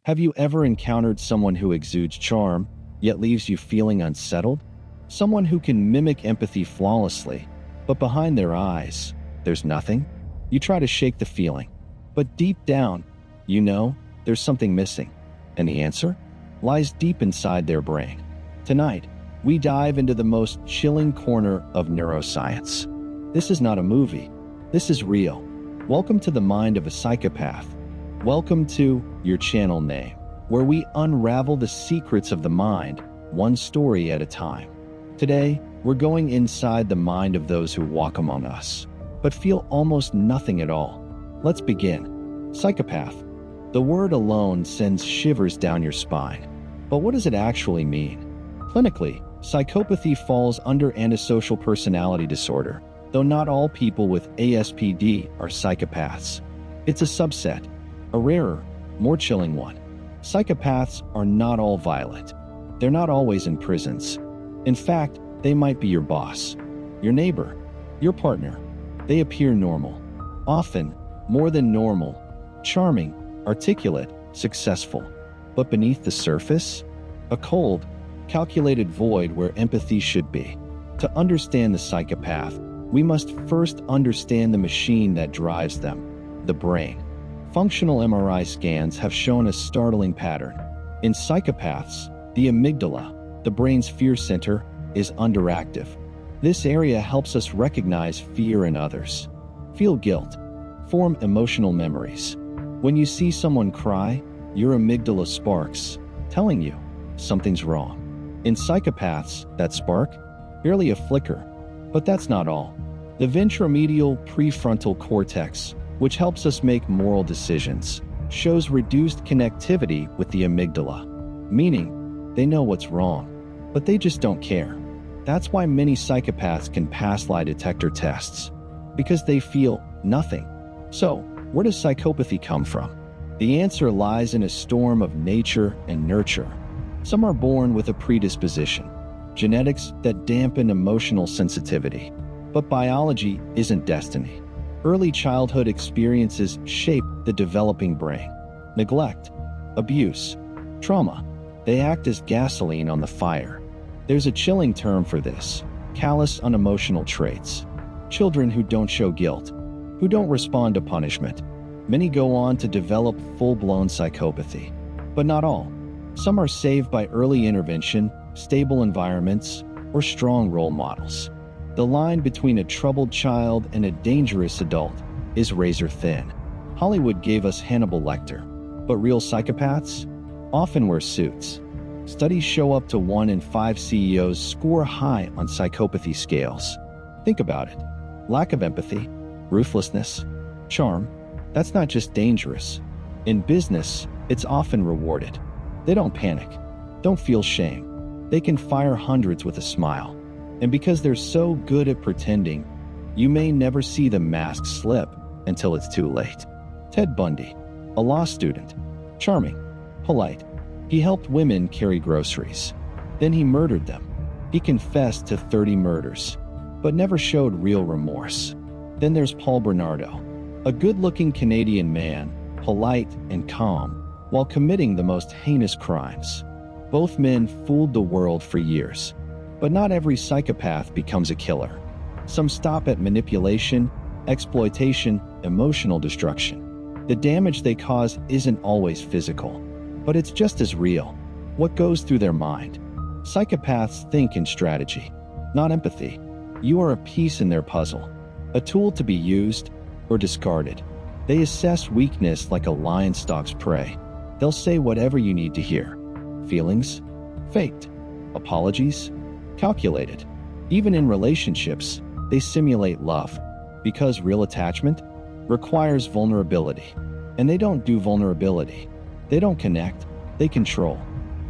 Have you ever encountered someone who exudes charm, yet leaves you feeling unsettled? Someone who can mimic empathy flawlessly, but behind their eyes, there's nothing? You try to shake the feeling, but deep down, you know there's something missing. And the answer lies deep inside their brain. Tonight, we dive into the most chilling corner of neuroscience. This is not a movie. This is real. Welcome to the mind of a psychopath. Welcome to your channel name, where we unravel the secrets of the mind, one story at a time. Today, we're going inside the mind of those who walk among us, but feel almost nothing at all. Let's begin. Psychopath. The word alone sends shivers down your spine. But what does it actually mean? Clinically, psychopathy falls under antisocial personality disorder, though not all people with ASPD are psychopaths. It's a subset, a rarer, more chilling one. Psychopaths are not all violent. They're not always in prisons. In fact, they might be your boss, your neighbor, your partner. They appear normal, often more than normal, charming, articulate, successful. But beneath the surface, a cold, calculated void where empathy should be. To understand the psychopath, we must first understand the machine that drives them, the brain. Functional MRI scans have shown a startling pattern. In psychopaths, the amygdala, the brain's fear center, is underactive. This area helps us recognize fear in others, feel guilt, form emotional memories. When you see someone cry, your amygdala sparks, telling you something's wrong. In psychopaths, that spark? Barely a flicker. But that's not all. The ventromedial prefrontal cortex, which helps us make moral decisions, shows reduced connectivity with the amygdala, meaning they know what's wrong, but they just don't care. That's why many psychopaths can pass lie detector tests, because they feel nothing. So, where does psychopathy come from? The answer lies in a storm of nature and nurture. Some are born with a predisposition, genetics that dampen emotional sensitivity. But biology isn't destiny. Early childhood experiences shape the developing brain. Neglect, abuse, trauma, they act as gasoline on the fire. There's a chilling term for this: callous unemotional traits. Children who don't show guilt, who don't respond to punishment. Many go on to develop full-blown psychopathy. But not all. Some are saved by early intervention, stable environments, or strong role models. The line between a troubled child and a dangerous adult is razor thin. Hollywood gave us Hannibal Lecter, but real psychopaths often wear suits. Studies show up to 1 in 5 CEOs score high on psychopathy scales. Think about it. Lack of empathy, ruthlessness, charm, that's not just dangerous. In business, it's often rewarded. They don't panic, don't feel shame. They can fire hundreds with a smile. And because they're so good at pretending, you may never see the mask slip until it's too late. Ted Bundy, a law student, charming, polite. He helped women carry groceries. Then he murdered them. He confessed to 30 murders, but never showed real remorse. Then there's Paul Bernardo, a good-looking Canadian man, polite and calm, while committing the most heinous crimes. Both men fooled the world for years. But not every psychopath becomes a killer. Some stop at manipulation, exploitation, emotional destruction. The damage they cause isn't always physical, but it's just as real. What goes through their mind? Psychopaths think in strategy, not empathy. You are a piece in their puzzle, a tool to be used or discarded. They assess weakness like a lion stalks prey. They'll say whatever you need to hear. Feelings? Faked. Apologies? Calculated. Even in relationships, they simulate love, because real attachment requires vulnerability. And they don't do vulnerability. They don't connect, they control.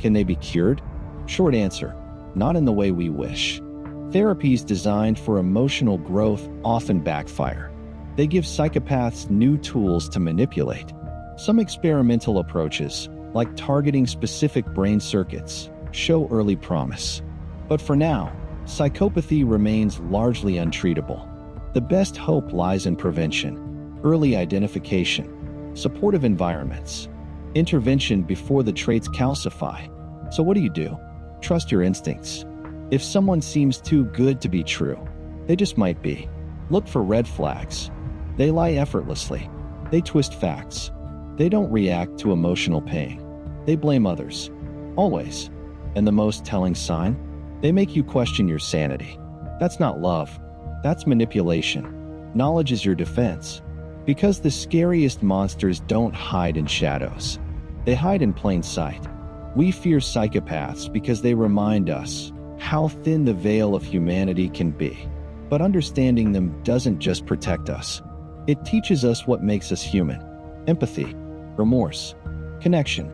Can they be cured? Short answer, not in the way we wish. Therapies designed for emotional growth often backfire. They give psychopaths new tools to manipulate. Some experimental approaches, like targeting specific brain circuits, show early promise. But for now, psychopathy remains largely untreatable. The best hope lies in prevention, early identification, supportive environments, Intervention before the traits calcify. So what do? Trust your instincts. If someone seems too good to be true, they just might be. Look for red flags. They lie effortlessly. They twist facts. They don't react to emotional pain. They blame others. Always. And the most telling sign? They make you question your sanity. That's not love. That's manipulation. Knowledge is your defense. Because the scariest monsters don't hide in shadows. They hide in plain sight. We fear psychopaths because they remind us how thin the veil of humanity can be. But understanding them doesn't just protect us. It teaches us what makes us human. Empathy, remorse, connection.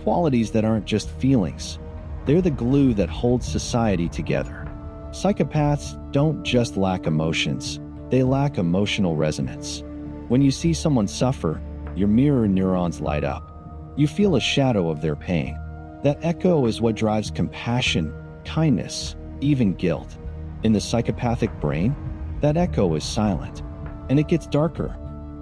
Qualities that aren't just feelings. They're the glue that holds society together. Psychopaths don't just lack emotions. They lack emotional resonance. When you see someone suffer, your mirror neurons light up. You feel a shadow of their pain. That echo is what drives compassion, kindness, even guilt. In the psychopathic brain, that echo is silent, and it gets darker.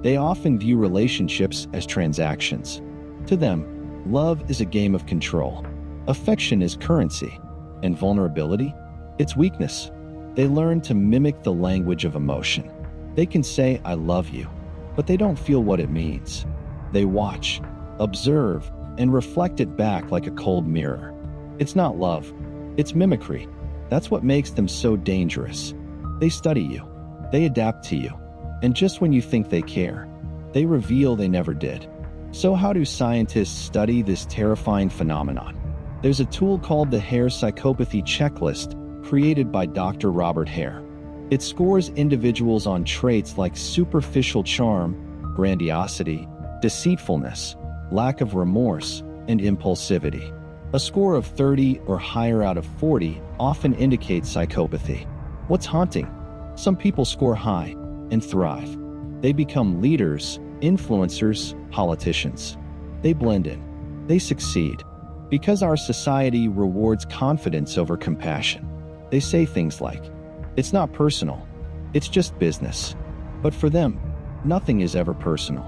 They often view relationships as transactions. To them, love is a game of control. Affection is currency, and vulnerability, it's weakness. They learn to mimic the language of emotion. They can say, "I love you," but they don't feel what it means. They watch, observe, and reflect it back like a cold mirror. It's not love, it's mimicry. That's what makes them so dangerous. They study you, they adapt to you, and just when you think they care, they reveal they never did. So how do scientists study this terrifying phenomenon? There's a tool called the Hare Psychopathy Checklist, created by Dr. Robert Hare. It scores individuals on traits like superficial charm, grandiosity, deceitfulness, lack of remorse, and impulsivity. A score of 30 or higher out of 40 often indicates psychopathy. What's haunting? Some people score high and thrive. They become leaders, influencers, politicians. They blend in. They succeed. Because our society rewards confidence over compassion. They say things like, "It's not personal, it's just business." But for them, nothing is ever personal.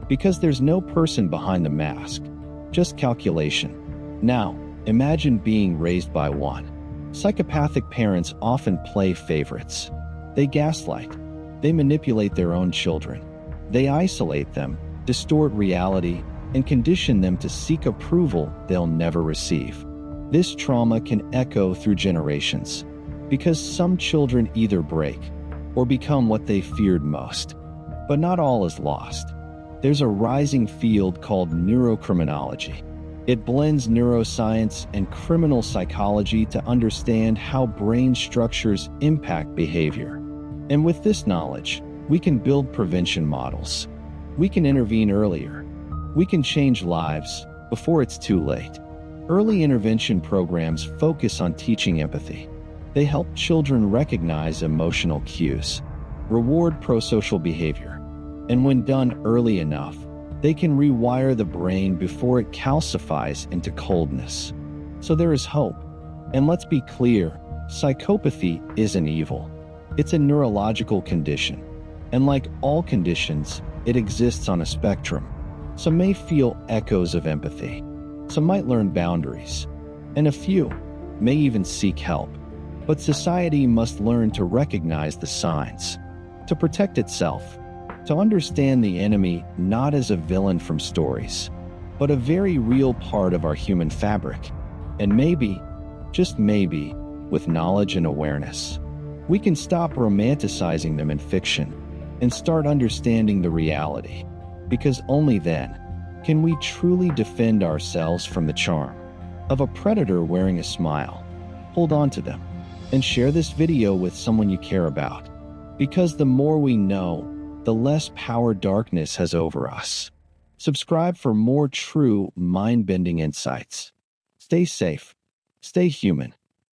Because there's no person behind the mask, just calculation. Now, imagine being raised by one. Psychopathic parents often play favorites. They gaslight. They manipulate their own children. They isolate them, distort reality, and condition them to seek approval they'll never receive. This trauma can echo through generations, because some children either break or become what they feared most. But not all is lost. There's a rising field called neurocriminology. It blends neuroscience and criminal psychology to understand how brain structures impact behavior. And with this knowledge, we can build prevention models. We can intervene earlier. We can change lives before it's too late. Early intervention programs focus on teaching empathy. They help children recognize emotional cues, reward prosocial behavior, and when done early enough, they can rewire the brain before it calcifies into coldness. So there is hope. And let's be clear, psychopathy isn't evil. It's a neurological condition. And like all conditions, it exists on a spectrum. Some may feel echoes of empathy. Some might learn boundaries. And a few may even seek help. But society must learn to recognize the signs, to protect itself, to understand the enemy not as a villain from stories, but a very real part of our human fabric. And maybe, just maybe, with knowledge and awareness, we can stop romanticizing them in fiction and start understanding the reality. Because only then can we truly defend ourselves from the charm of a predator wearing a smile. Hold on to them and share this video with someone you care about. Because the more we know, the less power darkness has over us. Subscribe for more true, mind-bending insights. Stay safe. Stay human.